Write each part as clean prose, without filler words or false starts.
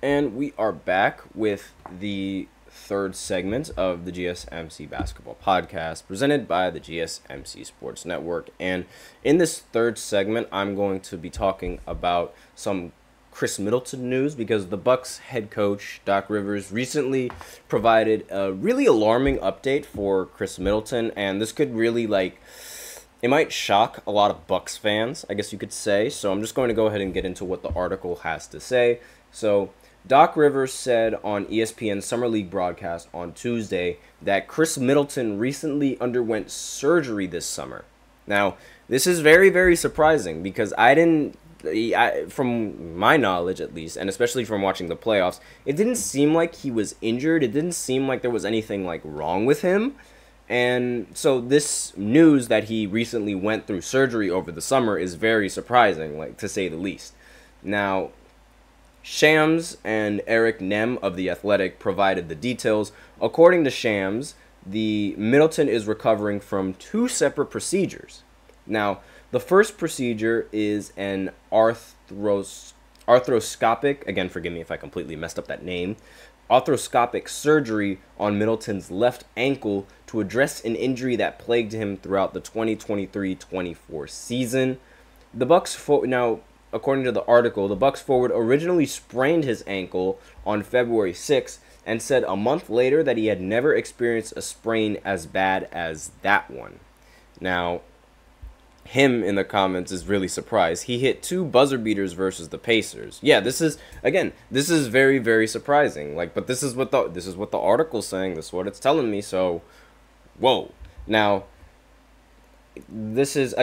And we are back with the third segment of the GSMC Basketball Podcast presented by the GSMC Sports Network. And in this third segment, I'm going to be talking about some Khris Middleton news because the Bucks head coach, Doc Rivers, recently provided a really alarming update for Khris Middleton. And this could really, it might shock a lot of Bucks fans, I guess you could say. So I'm just going to go ahead and get into what the article has to say. So Doc Rivers said on ESPN's Summer League broadcast on Tuesday that Khris Middleton recently underwent surgery this summer. Now, this is very, very surprising because from my knowledge at least, and especially from watching the playoffs, it didn't seem like he was injured. It didn't seem like there was anything wrong with him. And so this news that he recently went through surgery over the summer is very surprising, to say the least. Now, Shams and Eric Nem of The Athletic provided the details. According to Shams, the Middleton is recovering from two separate procedures. Now, the first procedure is an arthroscopic, again, forgive me if I completely messed up that name, arthroscopic surgery on Middleton's left ankle to address an injury that plagued him throughout the 2023-24 season. The Bucks now, according to the article, the Bucks forward originally sprained his ankle on February 6th and said a month later that he had never experienced a sprain as bad as that one. Now, him in the comments is really surprised. He hit 2 buzzer beaters versus the Pacers. Yeah, this is very, very surprising. But this is what the article's saying. This is what it's telling me. So, whoa. Now, this is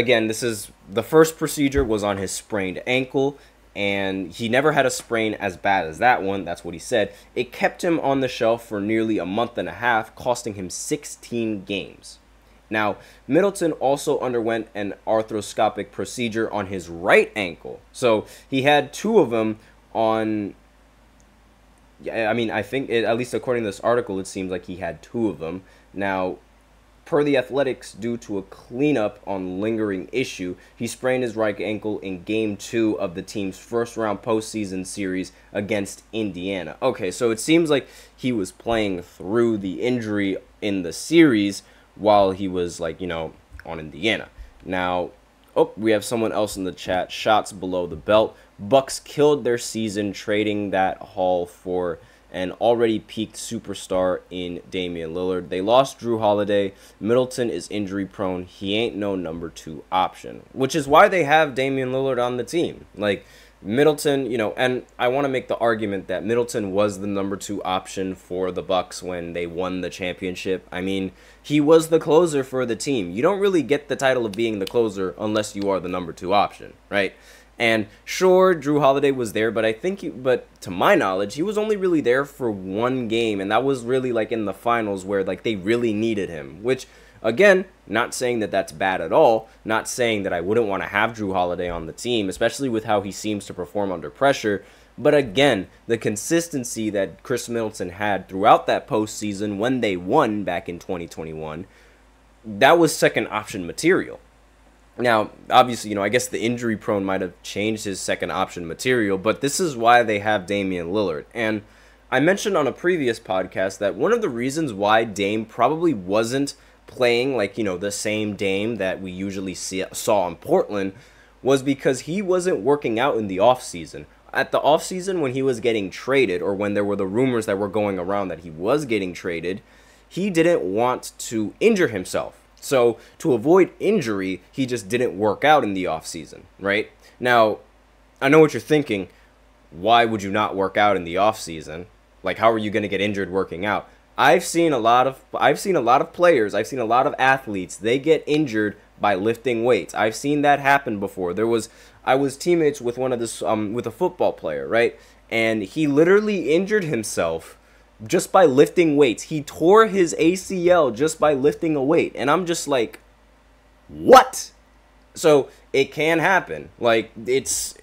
the first procedure was on his sprained ankle, and he never had a sprain as bad as that one. That's what he said. It kept him on the shelf for nearly a month and a half, costing him 16 games. Now, Middleton also underwent an arthroscopic procedure on his right ankle. So he had 2 of them on. I think, at least according to this article, it seems like he had 2 of them. Now, per the Athletics, due to a cleanup on lingering issue, he sprained his right ankle in Game 2 of the team's first-round postseason series against Indiana. Okay, so it seems like he was playing through the injury in the series while he was, on Indiana. Now, we have someone else in the chat. Shots below the belt. Bucks killed their season trading that haul for an already peaked superstar in Damian Lillard. They lost Drew Holiday. Middleton is injury prone. He ain't no number 2 option, which is why they have Damian Lillard on the team. Middleton, and I want to make the argument that Middleton was the number 2 option for the Bucks when they won the championship. I mean, he was the closer for the team. You don't really get the title of being the closer unless you are the number 2 option, right? And sure, Drew Holiday was there, but but to my knowledge, he was only really there for 1 game, and that was really in the finals where they really needed him. Which, again, not saying that that's bad at all. Not saying that I wouldn't want to have Drew Holiday on the team, especially with how he seems to perform under pressure. But again, the consistency that Khris Middleton had throughout that postseason when they won back in 2021, that was second option material. Now, obviously, I guess the injury prone might have changed his second option material, but this is why they have Damian Lillard. And I mentioned on a previous podcast that one of the reasons why Dame probably wasn't playing the same Dame that we usually saw in Portland was because he wasn't working out in the offseason. At the offseason when he was getting traded, or when there were the rumors that were going around that he was getting traded, he didn't want to injure himself. So, to avoid injury, he just didn't work out in the offseason, right? Now, I know what you're thinking. Why would you not work out in the offseason? How are you going to get injured working out? I've seen a lot of players, I've seen a lot of athletes, they get injured by lifting weights. I've seen that happen before. I was teammates with with a football player, right? And he literally injured himself just by lifting weights. He tore his ACL just by lifting a weight. And I'm just like, what? So it can happen. It's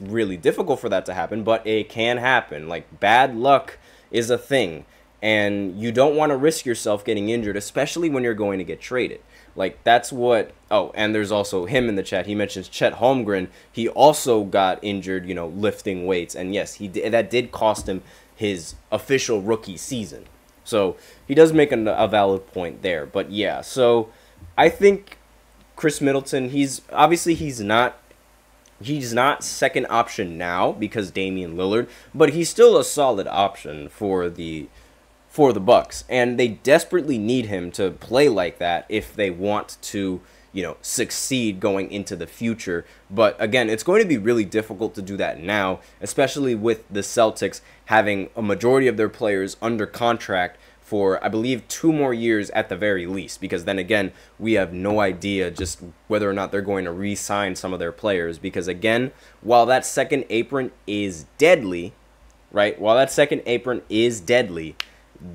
really difficult for that to happen, but it can happen. Bad luck is a thing. And you don't want to risk yourself getting injured, especially when you're going to get traded. Like, that's what... Oh, and there's also him in the chat. He mentions Chet Holmgren. He also got injured, you know, lifting weights. And yes, that did cost him his official rookie season. So he does make a valid point there. But yeah, so I think Khris Middleton, he's not second option now because Damian Lillard, but he's still a solid option for the Bucks, and they desperately need him to play like that if they want to, you know, succeed going into the future. But again, it's going to be really difficult to do that now, especially with the Celtics having a majority of their players under contract for, I believe, 2 more years at the very least, because then again, we have no idea just whether or not they're going to re-sign some of their players, because again, while that second apron is deadly, right,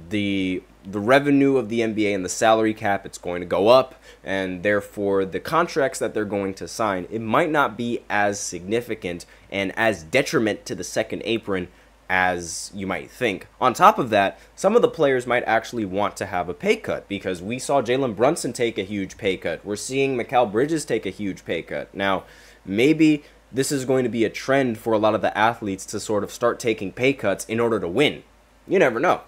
the revenue of the NBA and the salary cap, it's going to go up, and therefore the contracts that they're going to sign, it might not be as significant and as detriment to the second apron as you might think. On top of that, some of the players might actually want to have a pay cut, because we saw Jalen Brunson take a huge pay cut. We're seeing Mikal Bridges take a huge pay cut. Now, maybe this is going to be a trend for a lot of the athletes to sort of start taking pay cuts in order to win. You never know.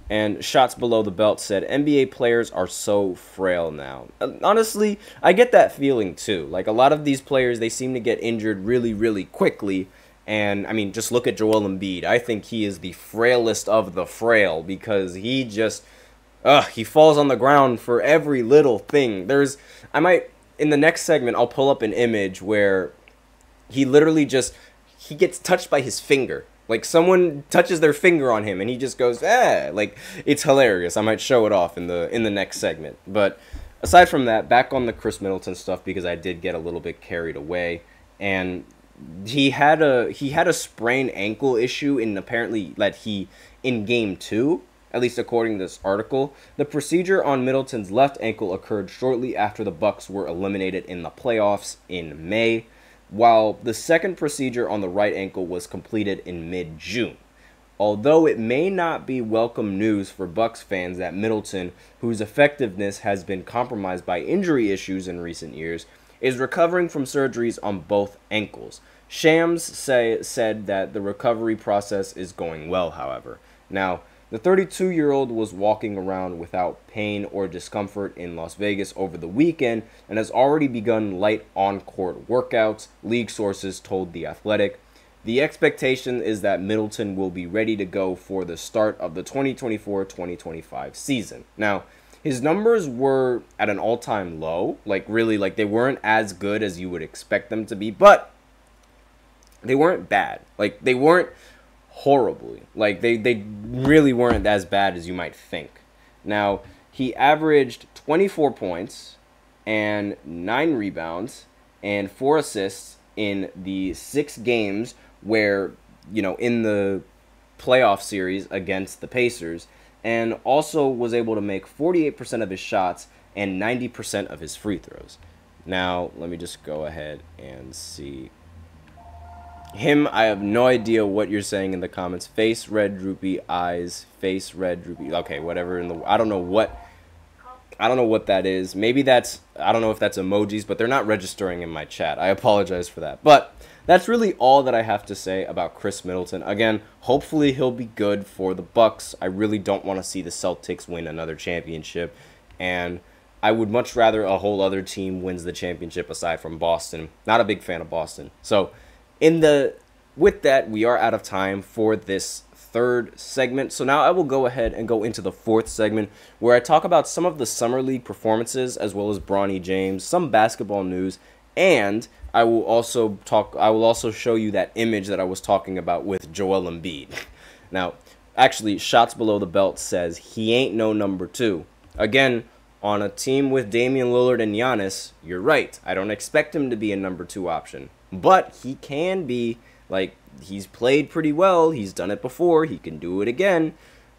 And Shots Below the Belt said, NBA players are so frail now. Honestly, I get that feeling too. Like, a lot of these players, they seem to get injured really, really quickly. And, I mean, just look at Joel Embiid. I think he is the frailest of the frail, because he just, he falls on the ground for every little thing. In the next segment, I'll pull up an image where he literally he gets touched by his finger. Like, someone touches their finger on him, and he just goes, like, it's hilarious. I might show it off in the next segment. But aside from that, back on the Khris Middleton stuff, because I did get a little bit carried away, and he had a sprained ankle issue in game 2, at least according to this article. The procedure on Middleton's left ankle occurred shortly after the Bucks were eliminated in the playoffs in May, while the second procedure on the right ankle was completed in mid-June. Although it may not be welcome news for Bucks fans that Middleton, whose effectiveness has been compromised by injury issues in recent years, is recovering from surgeries on both ankles. Shams said that the recovery process is going well, however. Now, the 32-year-old was walking around without pain or discomfort in Las Vegas over the weekend and has already begun light on-court workouts, league sources told The Athletic. The expectation is that Middleton will be ready to go for the start of the 2024-2025 season. Now, his numbers were at an all-time low, they weren't as good as you would expect them to be, but they weren't bad. Like, they weren't horribly. Like, they really weren't as bad as you might think. Now, he averaged 24 points and 9 rebounds and 4 assists in the 6 games where, in the playoff series against the Pacers, and also was able to make 48% of his shots and 90% of his free throws. Now, let me just go ahead and see. Him, I have no idea what you're saying in the comments. Face red, droopy eyes. Face red, droopy. Okay, whatever. I don't know what that is. Maybe I don't know if that's emojis, but they're not registering in my chat. I apologize for that. But that's really all that I have to say about Khris Middleton. Again, hopefully he'll be good for the Bucks. I really don't want to see the Celtics win another championship, and I would much rather a whole other team wins the championship aside from Boston. Not a big fan of Boston. So, with that, we are out of time for this third segment. So now I will go ahead and go into the fourth segment, where I talk about some of the Summer League performances, as well as Bronny James, some basketball news, and I will also show you that image that I was talking about with Joel Embiid. Now, actually, Shots Below the Belt says he ain't no number 2. Again, on a team with Damian Lillard and Giannis, you're right. I don't expect him to be a number 2 option, but he can be. Like, he's played pretty well. He's done it before. He can do it again.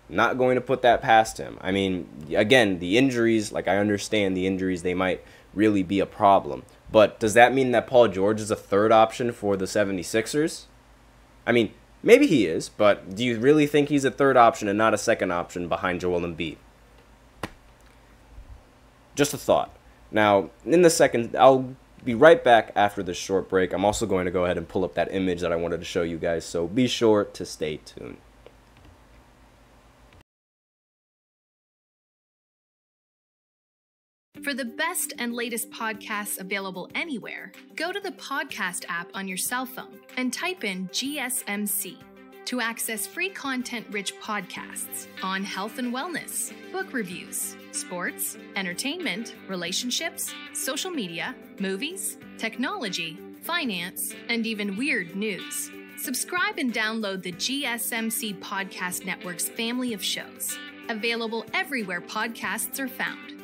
Not going to put that past him. I mean, again, the injuries, I understand the injuries, they might really be a problem. But does that mean that Paul George is a third option for the 76ers? I mean, maybe he is, but do you really think he's a third option and not a second option behind Joel Embiid? Just a thought. Now, in the second, I'll be right back after this short break. I'm also going to go ahead and pull up that image that I wanted to show you guys, so be sure to stay tuned. For the best and latest podcasts available anywhere, go to the podcast app on your cell phone and type in GSMC to access free content-rich podcasts on health and wellness, book reviews, sports, entertainment, relationships, social media, movies, technology, finance, and even weird news. Subscribe and download the GSMC Podcast Network's family of shows, available everywhere podcasts are found.